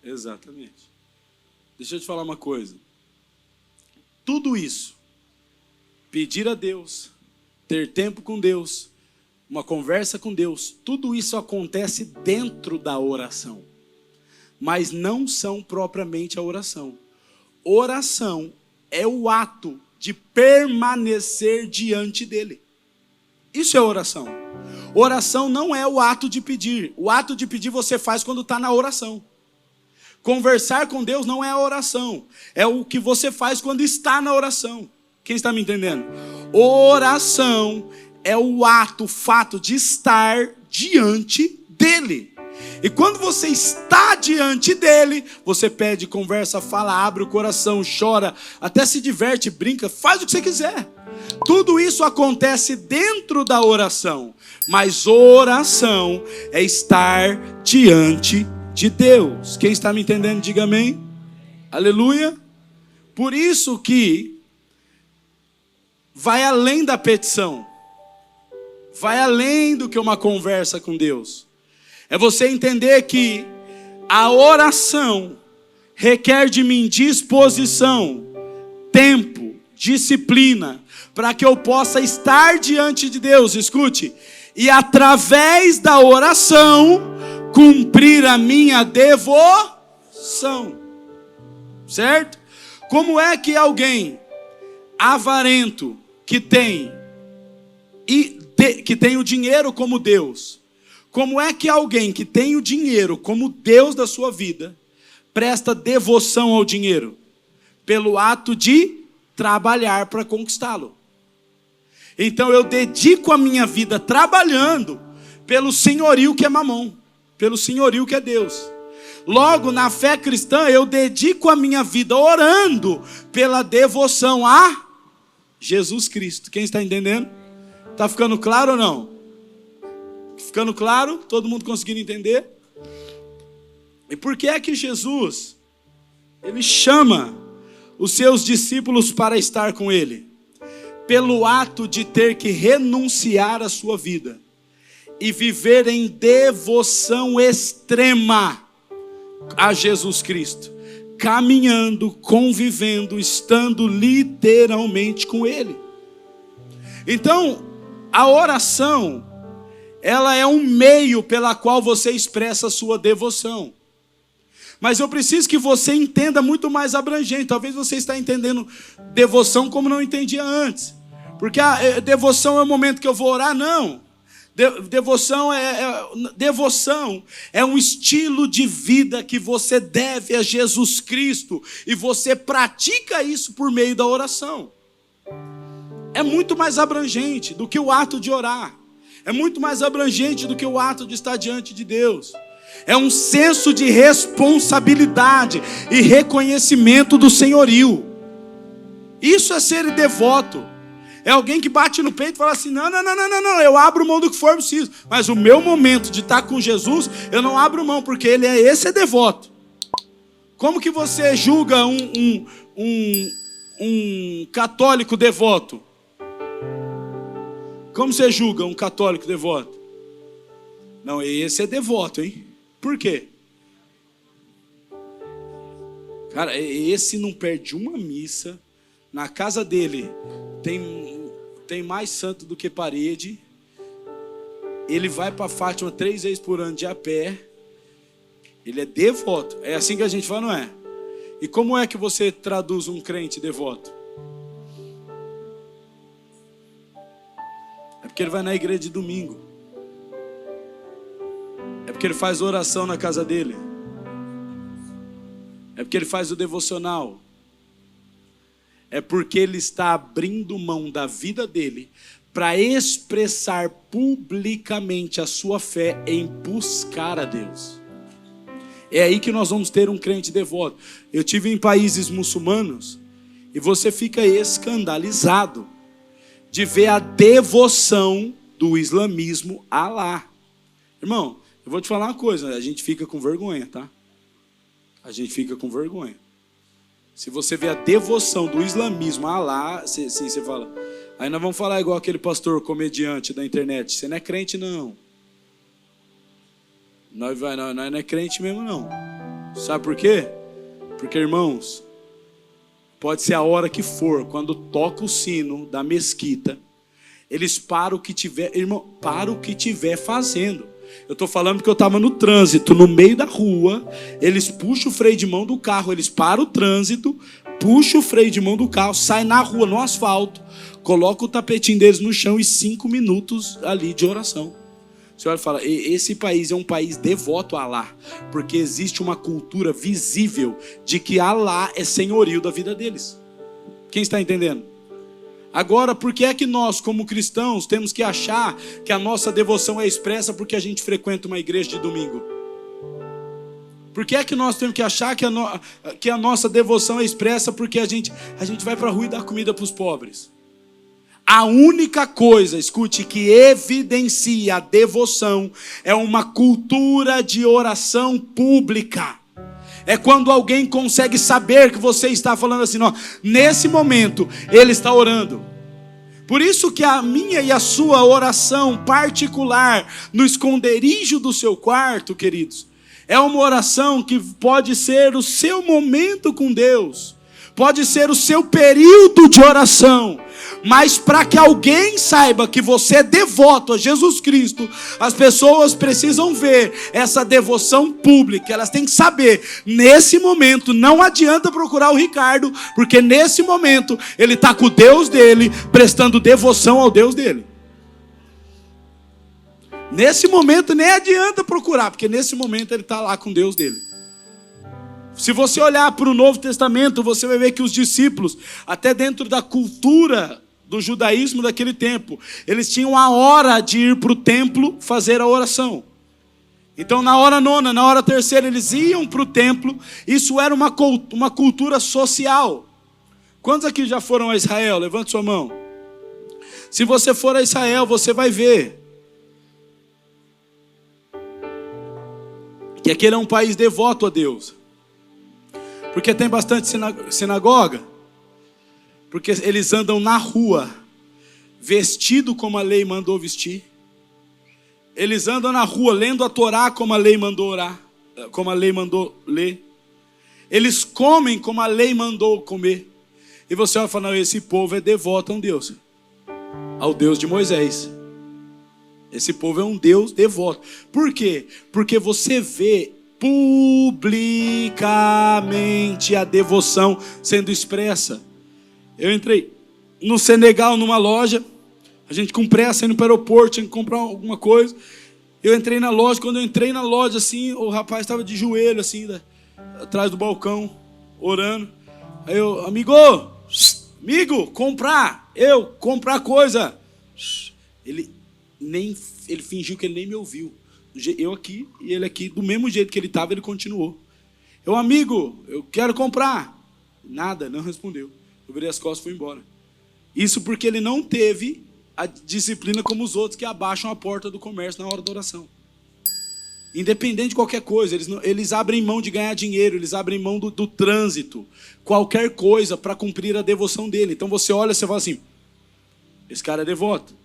Exatamente. Deixa eu te falar uma coisa. Tudo isso, pedir a Deus, ter tempo com Deus, uma conversa com Deus, tudo isso acontece dentro da oração. Mas não são propriamente a oração. Oração é o ato de permanecer diante dele. Isso é oração. Oração não é o ato de pedir. O ato de pedir você faz quando está na oração. Conversar com Deus não é a oração. É o que você faz quando está na oração. Quem está me entendendo? Oração é o ato, o fato de estar diante dele. E quando você está diante dele, você pede, conversa, fala, abre o coração, chora, até se diverte, brinca, faz o que você quiser. Tudo isso acontece dentro da oração. Mas oração é estar diante de Deus. Quem está me entendendo, diga amém. Aleluia. Por isso que vai além da petição. Vai além do que uma conversa com Deus. É você entender que a oração requer de mim disposição, tempo, disciplina, para que eu possa estar diante de Deus, escute, e através da oração, cumprir a minha devoção, certo? Como é que alguém avarento, que tem o dinheiro como Deus, como é que alguém que tem o dinheiro como Deus da sua vida, presta devoção ao dinheiro? Pelo ato de trabalhar para conquistá-lo. Então eu dedico a minha vida trabalhando pelo senhorio que é Mamon, pelo senhorio que é Deus. Logo, na fé cristã, eu dedico a minha vida orando pela devoção a Jesus Cristo. Quem está entendendo? Está ficando claro ou não? Ficando claro? Todo mundo conseguindo entender? E por que é que Jesus, ele chama os seus discípulos para estar com ele? Pelo ato de ter que renunciar à sua vida e viver em devoção extrema a Jesus Cristo, caminhando, convivendo, estando literalmente com ele. Então, a oração, ela é um meio pela qual você expressa a sua devoção. Mas eu preciso que você entenda muito mais abrangente. Talvez você está entendendo devoção como não entendia antes. Porque a devoção é o momento que eu vou orar, não. Devoção é um estilo de vida que você deve a Jesus Cristo. E você pratica isso por meio da oração. É muito mais abrangente do que o ato de orar. É muito mais abrangente do que o ato de estar diante de Deus. É um senso de responsabilidade e reconhecimento do senhorio. Isso é ser devoto. É alguém que bate no peito e fala assim, não, eu abro mão do que for preciso. Mas o meu momento de estar com Jesus, eu não abro mão, porque esse é devoto. Como que você julga um católico devoto? Como você julga um católico devoto? Não, esse é devoto, hein? Por quê? Cara, esse não perde uma missa. Na casa dele tem mais santo do que parede. Ele vai para Fátima 3 vezes por ano de a pé. Ele é devoto. É assim que a gente fala, não é? E como é que você traduz um crente devoto? É porque ele vai na igreja de domingo. É porque ele faz oração na casa dele. É porque ele faz o devocional. É porque ele está abrindo mão da vida dele para expressar publicamente a sua fé em buscar a Deus. É aí que nós vamos ter um crente devoto. Eu tive em países muçulmanos e você fica escandalizado de ver a devoção do islamismo a Alá. Irmão, eu vou te falar uma coisa, a gente fica com vergonha, tá? A gente fica com vergonha. Se você vê a devoção do islamismo a Alá, você fala... Aí nós vamos falar igual aquele pastor comediante da internet. Você não é crente, não. Nós não é crente mesmo, não. Sabe por quê? Porque, irmãos, pode ser a hora que for, quando toca o sino da mesquita, eles param o que tiver, irmão, param o que tiver fazendo. Eu estou falando porque eu estava no trânsito, no meio da rua, eles puxam o freio de mão do carro, eles param o trânsito, puxam o freio de mão do carro, saem na rua, no asfalto, colocam o tapetinho deles no chão e 5 minutos ali de oração. O senhor fala, esse país é um país devoto a Alá, porque existe uma cultura visível de que Alá é senhorio da vida deles. Quem está entendendo? Agora, por que é que nós, como cristãos, temos que achar que a nossa devoção é expressa porque a gente frequenta uma igreja de domingo? Por que é que nós temos que achar que a nossa devoção é expressa porque a gente vai para a rua e dá comida para os pobres? A única coisa, escute, que evidencia a devoção é uma cultura de oração pública. É quando alguém consegue saber que você está falando assim, ó, nesse momento ele está orando. Por isso que a minha e a sua oração particular no esconderijo do seu quarto, queridos, é uma oração que pode ser o seu momento com Deus, pode ser o seu período de oração. Mas para que alguém saiba que você é devoto a Jesus Cristo, as pessoas precisam ver essa devoção pública. Elas têm que saber, nesse momento, não adianta procurar o Ricardo, porque nesse momento ele está com o Deus dele, prestando devoção ao Deus dele. Nesse momento nem adianta procurar, porque nesse momento ele está lá com o Deus dele. Se você olhar para o Novo Testamento, você vai ver que os discípulos, até dentro da cultura do judaísmo daquele tempo, eles tinham a hora de ir para o templo fazer a oração. Então na hora nona, na hora terceira, eles iam para o templo. Isso era uma cultura social. Quantos aqui já foram a Israel? Levante sua mão. Se você for a Israel, você vai ver que aquele é um país devoto a Deus. Porque tem bastante sinagoga. Porque eles andam na rua, vestido como a lei mandou vestir. Eles andam na rua, lendo a Torá como a lei mandou orar, como a lei mandou ler. Eles comem como a lei mandou comer. E você vai falar, não, esse povo é devoto a um Deus. Ao Deus de Moisés. Esse povo é um Deus devoto. Por quê? Porque você vê publicamente a devoção sendo expressa. Eu entrei no Senegal numa loja, a gente com pressa indo para o aeroporto, tinha que comprar alguma coisa. Eu entrei na loja, quando eu entrei na loja assim, o rapaz estava de joelho assim, atrás do balcão, orando. Aí eu, amigo, comprar coisa. Ele fingiu que ele nem me ouviu. Eu aqui e ele aqui, do mesmo jeito que ele estava, ele continuou. Eu, amigo, eu quero comprar. Nada, não respondeu. Eu virei as costas e fui embora. Isso porque ele não teve a disciplina como os outros que abaixam a porta do comércio na hora da oração. Independente de qualquer coisa, eles abrem mão de ganhar dinheiro, eles abrem mão do trânsito, qualquer coisa para cumprir a devoção dele. Então você olha e você fala assim, esse cara é devoto.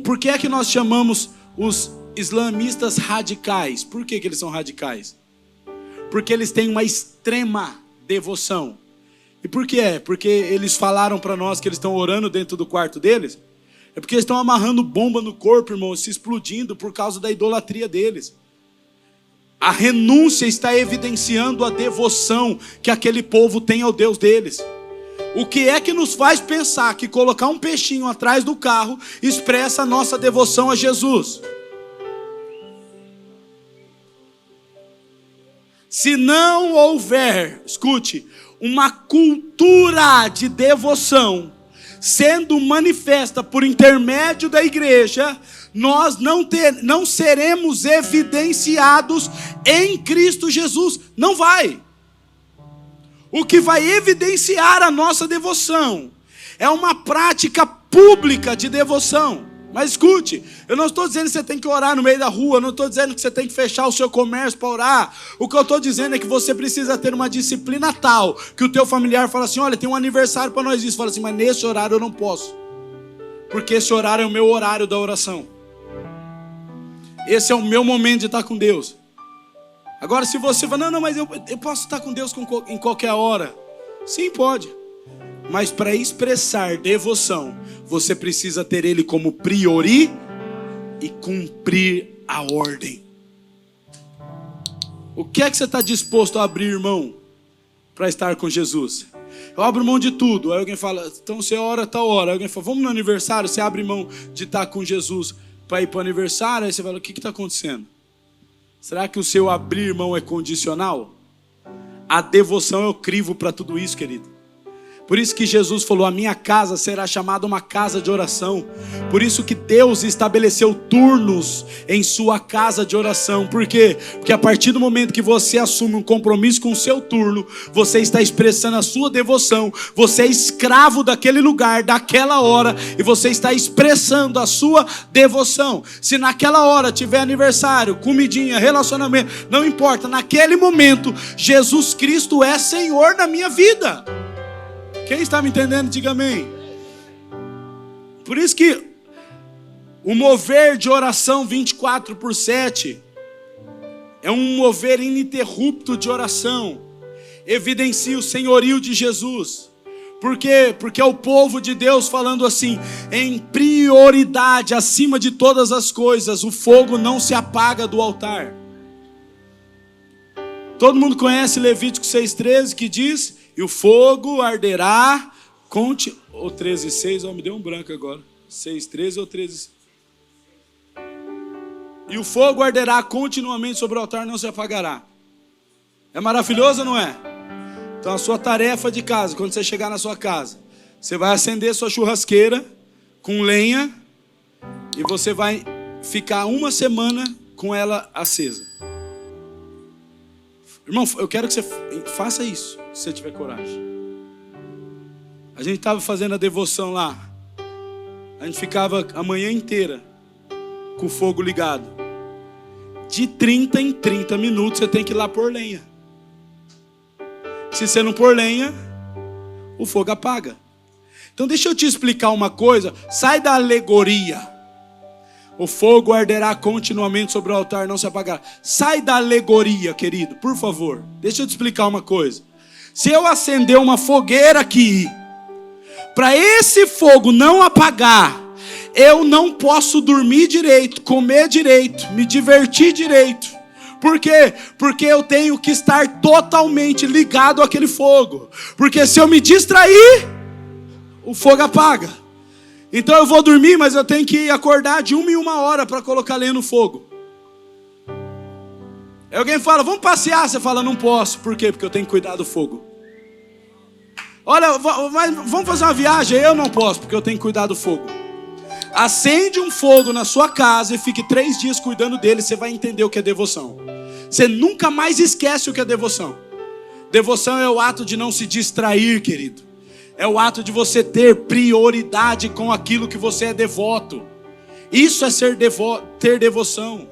Por que é que nós chamamos os islamistas radicais? Por que eles são radicais? Porque eles têm uma extrema devoção. E por que é? Porque eles falaram para nós que eles estão orando dentro do quarto deles? É porque eles estão amarrando bomba no corpo, irmão, se explodindo por causa da idolatria deles. A renúncia está evidenciando a devoção que aquele povo tem ao Deus deles. O que é que nos faz pensar que colocar um peixinho atrás do carro expressa a nossa devoção a Jesus? Se não houver, escute, uma cultura de devoção sendo manifesta por intermédio da igreja, nós não seremos evidenciados em Cristo Jesus. Não vai. O que vai evidenciar a nossa devoção é uma prática pública de devoção. Mas escute, eu não estou dizendo que você tem que orar no meio da rua, eu não estou dizendo que você tem que fechar o seu comércio para orar. O que eu estou dizendo é que você precisa ter uma disciplina tal, que o teu familiar fala assim, olha, tem um aniversário para nós isso. Fala assim, mas nesse horário eu não posso. Porque esse horário é o meu horário da oração. Esse é o meu momento de estar com Deus. Agora, se você fala, não, mas eu posso estar com Deus em qualquer hora. Sim, pode. Mas para expressar devoção, você precisa ter Ele como priori e cumprir a ordem. O que é que você está disposto a abrir mão para estar com Jesus? Eu abro mão de tudo. Aí alguém fala, então você ora tal hora. Aí alguém fala, vamos no aniversário, você abre mão de estar com Jesus para ir para o aniversário. Aí você fala, o que está acontecendo? Será que o seu abrir mão é condicional? A devoção é o crivo para tudo isso, querido. Por isso que Jesus falou, a minha casa será chamada uma casa de oração. Por isso que Deus estabeleceu turnos em sua casa de oração. Por quê? Porque a partir do momento que você assume um compromisso com o seu turno, você está expressando a sua devoção. Você é escravo daquele lugar, daquela hora, e você está expressando a sua devoção. Se naquela hora tiver aniversário, comidinha, relacionamento, não importa. Naquele momento, Jesus Cristo é Senhor na minha vida. Quem está me entendendo, diga amém. Por isso que o mover de oração 24/7 é um mover ininterrupto de oração. Evidencia o senhorio de Jesus. Por quê? Porque é o povo de Deus falando assim, em prioridade, acima de todas as coisas, o fogo não se apaga do altar. Todo mundo conhece Levítico 6,13, que diz... E o fogo arderá, ou 13,6, me deu um branco agora. 6,13 ou 13. E o fogo arderá continuamente sobre o altar, não se apagará. É maravilhoso ou não é? Então a sua tarefa de casa, quando você chegar na sua casa, você vai acender sua churrasqueira com lenha e você vai ficar uma semana com ela acesa. Irmão, eu quero que você faça isso, se você tiver coragem. A gente estava fazendo a devoção lá. A gente ficava a manhã inteira com o fogo ligado. De 30 em 30 minutos você tem que ir lá pôr lenha. Se você não pôr lenha, o fogo apaga. Então deixa eu te explicar uma coisa. Sai da alegoria. O fogo arderá continuamente sobre o altar, não se apagará. Sai da alegoria, querido, por favor. Deixa eu te explicar uma coisa. Se eu acender uma fogueira aqui, para esse fogo não apagar, eu não posso dormir direito, comer direito, me divertir direito. Por quê? Porque eu tenho que estar totalmente ligado àquele fogo. Porque se eu me distrair, o fogo apaga. Então eu vou dormir, mas eu tenho que acordar de 1 em 1 hora para colocar lenha no fogo. Aí alguém fala, vamos passear. Você fala, não posso. Por quê? Porque eu tenho que cuidar do fogo. Olha, vamos fazer uma viagem. Eu não posso, porque eu tenho que cuidar do fogo. Acende um fogo na sua casa e fique 3 dias cuidando dele. Você vai entender o que é devoção. Você nunca mais esquece o que é devoção. Devoção é o ato de não se distrair, querido. É o ato de você ter prioridade com aquilo que você é devoto. Isso é ter devoção.